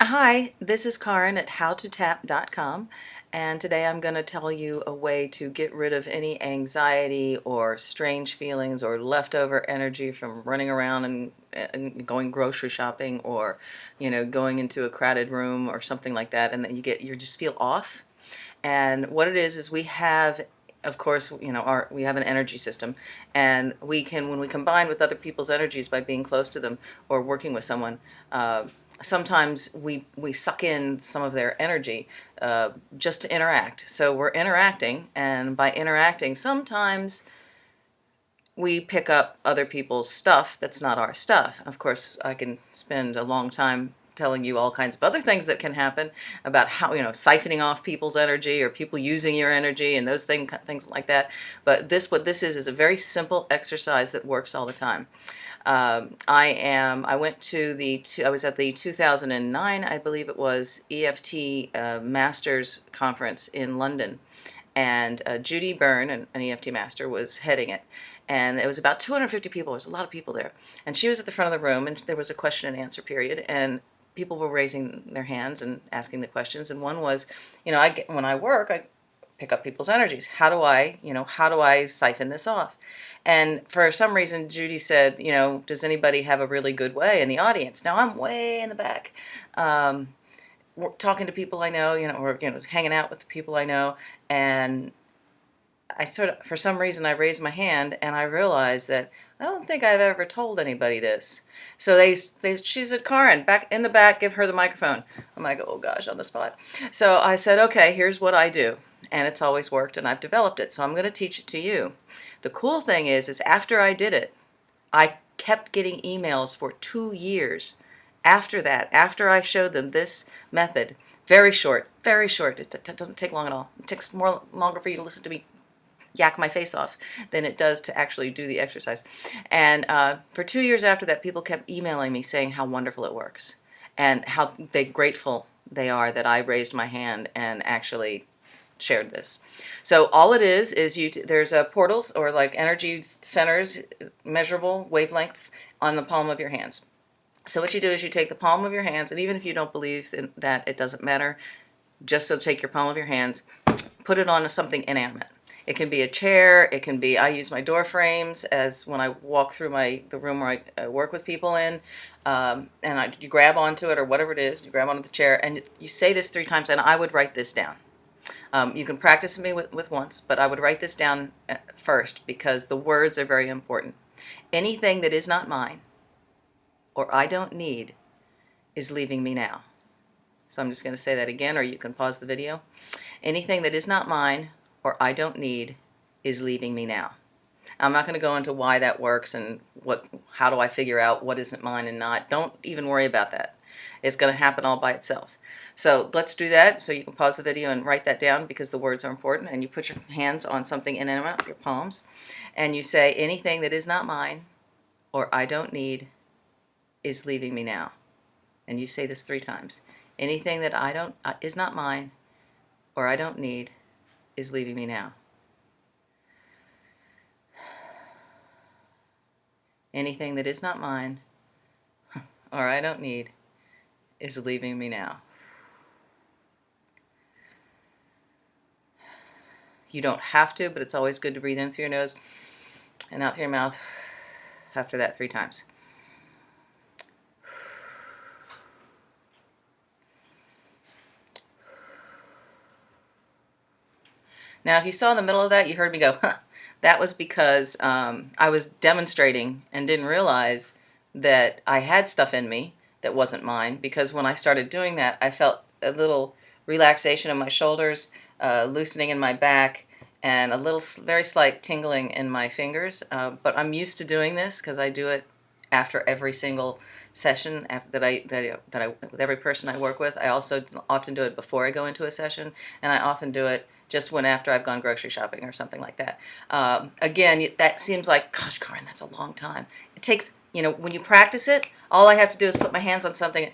Hi, this is Karin at howtotap.com, and today I'm going to tell you a way to get rid of any anxiety or strange feelings or leftover energy from running around and going grocery shopping, or going into a crowded room or something like that, and then you just feel off. And what it is we have, of course, we have an energy system, and we can, when we combine with other people's energies by being close to them or working with someone, sometimes we suck in some of their energy just to interact. So we're interacting, and by interacting, sometimes we pick up other people's stuff that's not our stuff. Of course, I can spend a long time telling you all kinds of other things that can happen about how, siphoning off people's energy or people using your energy and those things like that. But what this is a very simple exercise that works all the time. I was at the 2009, I believe it was, EFT Masters Conference in London, and Judy Byrne, an EFT master, was heading it. And it was about 250 people. There was a lot of people there. And she was at the front of the room, and there was a question and answer period, and people were raising their hands and asking the questions. And one was, when I work, I pick up people's energies. How do I siphon this off? And for some reason, Judy said, does anybody have a really good way in the audience? Now I'm way in the back. Talking to people I know, or hanging out with the people I know, and for some reason, I raised my hand, and I realized that I don't think I've ever told anybody this. So she said, Karin, back in the back, give her the microphone. I'm like, oh gosh, on the spot. So I said, okay, here's what I do. And it's always worked, and I've developed it. So I'm going to teach it to you. The cool thing is after I did it, I kept getting emails for 2 years after that, after I showed them this method. Very short, very short. It doesn't take long at all. It takes longer for you to listen to me yak my face off than it does to actually do the exercise. And for 2 years after that, people kept emailing me saying how wonderful it works and how grateful they are that I raised my hand and actually shared this. So all it is there's portals, or like energy centers, measurable wavelengths on the palm of your hands. So what you do is you take the palm of your hands, and even if you don't believe in that, it doesn't matter. Just so take your palm of your hands, put it on something inanimate. It can be a chair. It can be, I use my door frames as when I walk through the room where I work with people in, and you grab onto it or whatever it is. You grab onto the chair and you say this 3 times, and I would write this down. You can practice me with once, but I would write this down first because the words are very important. Anything that is not mine or I don't need is leaving me now. So I'm just going to say that again, or you can pause the video. Anything that is not mine or I don't need is leaving me now. I'm not going to go into why that works and how do I figure out what isn't mine and not. Don't even worry about that. It's going to happen all by itself. So let's do that. So you can pause the video and write that down because the words are important. And you put your hands on something inanimate, your palms, and you say, anything that is not mine or I don't need is leaving me now. And you say this 3 times. Anything that is not mine or I don't need is leaving me now. Anything that is not mine or I don't need is leaving me now. You don't have to, but it's always good to breathe in through your nose and out through your mouth after that 3 times. Now, if you saw in the middle of that, you heard me go, huh. That was because I was demonstrating and didn't realize that I had stuff in me that wasn't mine, because when I started doing that, I felt a little relaxation in my shoulders, loosening in my back, and a little, very slight tingling in my fingers. But I'm used to doing this because I do it after every single session with every person I work with. I also often do it before I go into a session, and I often do it just after I've gone grocery shopping or something like that. Again, that seems like, gosh, Karin, that's a long time. It takes, when you practice it, all I have to do is put my hands on something.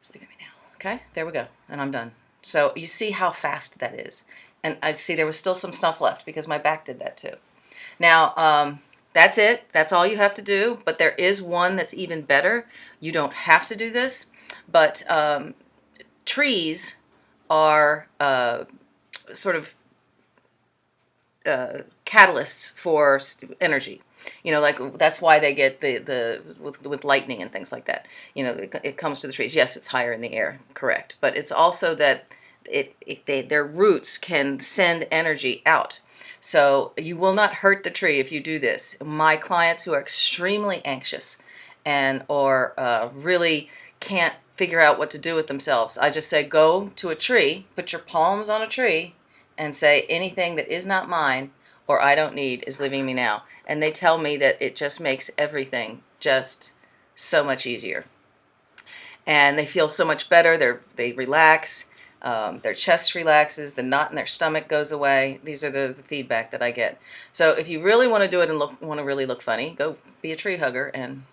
It's leaving me now. Okay, there we go, and I'm done. So you see how fast that is. And I see there was still some stuff left because my back did that too. Now, That's it. That's all you have to do. But there is one that's even better. You don't have to do this, but trees are sort of catalysts for energy. You know, like that's why they get the with lightning and things like that. You know, it comes to the trees. Yes, it's higher in the air, correct. But it's also that their roots can send energy out. So you will not hurt the tree if you do this. My clients who are extremely anxious and or really can't figure out what to do with themselves, I just say go to a tree, put your palms on a tree, and say anything that is not mine or I don't need is leaving me now. And they tell me that it just makes everything just so much easier. And they feel so much better. They relax. Their chest relaxes. The knot in their stomach goes away. These are the feedback that I get. So if you really want to do it and want to really look funny, go be a tree hugger and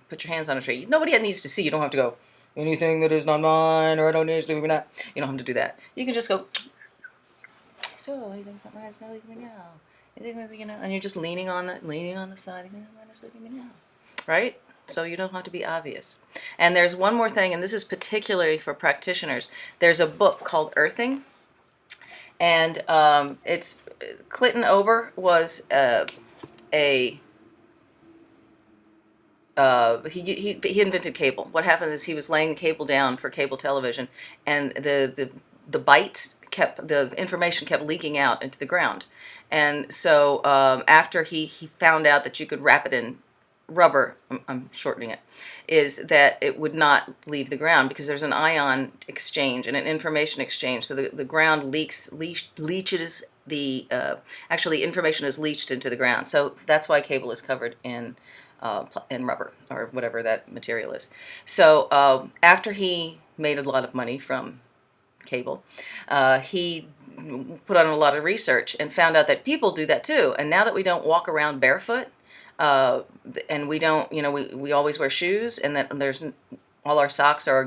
put your hands on a tree. Nobody needs to see. You don't have to go, anything that is not mine or I don't need to leave me now. You don't have to do that. You can just go, so anything's not mine, it's not leaving me now. And you're just leaning on the side, it's leaving me now. Right? So you don't have to be obvious. And there's one more thing, and this is particularly for practitioners. There's a book called Earthing, and it's Clinton Ober was he invented cable. What happened is he was laying the cable down for cable television, and the the information kept leaking out into the ground. And so after he found out that you could wrap it in rubber, I'm shortening it, is that it would not leave the ground because there's an ion exchange and an information exchange. So the ground leaches the, actually information is leached into the ground. So that's why cable is covered in rubber or whatever that material is. So after he made a lot of money from cable, he put on a lot of research and found out that people do that too. And now that we don't walk around barefoot, and we don't, we always wear shoes, and that all our socks are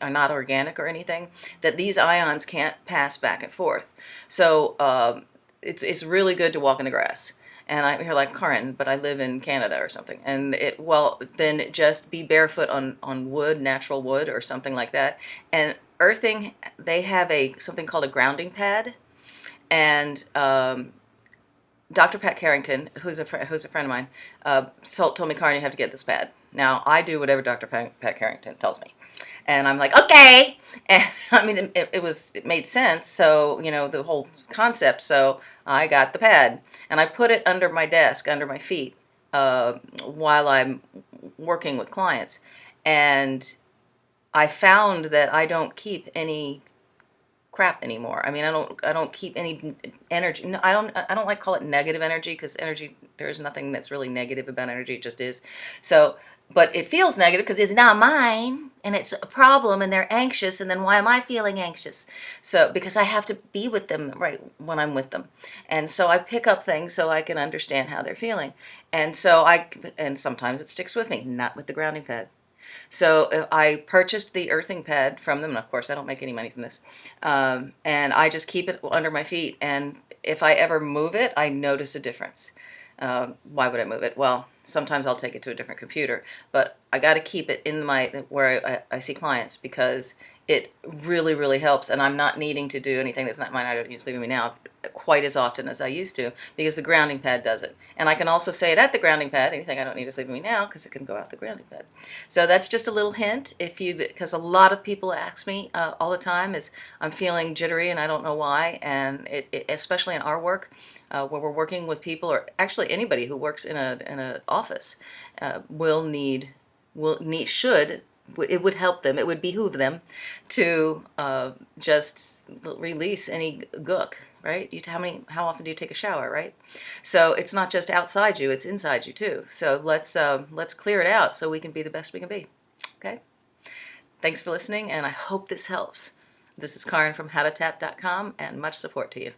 not organic or anything, that these ions can't pass back and forth. So it's really good to walk in the grass. And I'm here like, Karin, but I live in Canada or something. And then just be barefoot on wood, natural wood or something like that. And Earthing, they have something called a grounding pad. And Dr. Pat Carrington, who's a friend of mine, told me, Karin, you have to get this pad. Now, I do whatever Dr. Pat Carrington tells me. And I'm like, okay. And I mean, it made sense. So, the whole concept. So I got the pad and I put it under my desk, under my feet, while I'm working with clients. And I found that I don't keep any crap anymore. I mean, I don't keep any energy. No, I don't like to call it negative energy, because energy, there's nothing that's really negative about energy. It just is. So, but it feels negative because it's not mine and it's a problem and they're anxious, and then why am I feeling anxious? So, because I have to be with them right when I'm with them. And so I pick up things so I can understand how they're feeling. And so and sometimes it sticks with me, not with the grounding pad. So I purchased the earthing pad from them, and of course I don't make any money from this, and I just keep it under my feet, and if I ever move it, I notice a difference. Why would I move it? Well, sometimes I'll take it to a different computer, but I got to keep it in where I see clients, because it really, really helps, and I'm not needing to do anything that's not mine. I don't need to leave me now quite as often as I used to, because the grounding pad does it. And I can also say it at the grounding pad, anything I don't need is leaving me now, because it can go out the grounding pad. So that's just a little hint, because a lot of people ask me all the time, is I'm feeling jittery and I don't know why, and especially in our work, where we're working with people, or actually anybody who works in an office, it would help them, it would behoove them to just release any gook, right? How often do you take a shower, right? So it's not just outside you, it's inside you too. So let's clear it out so we can be the best we can be. Okay? Thanks for listening, and I hope this helps. This is Karin from howtotap.com, and much support to you.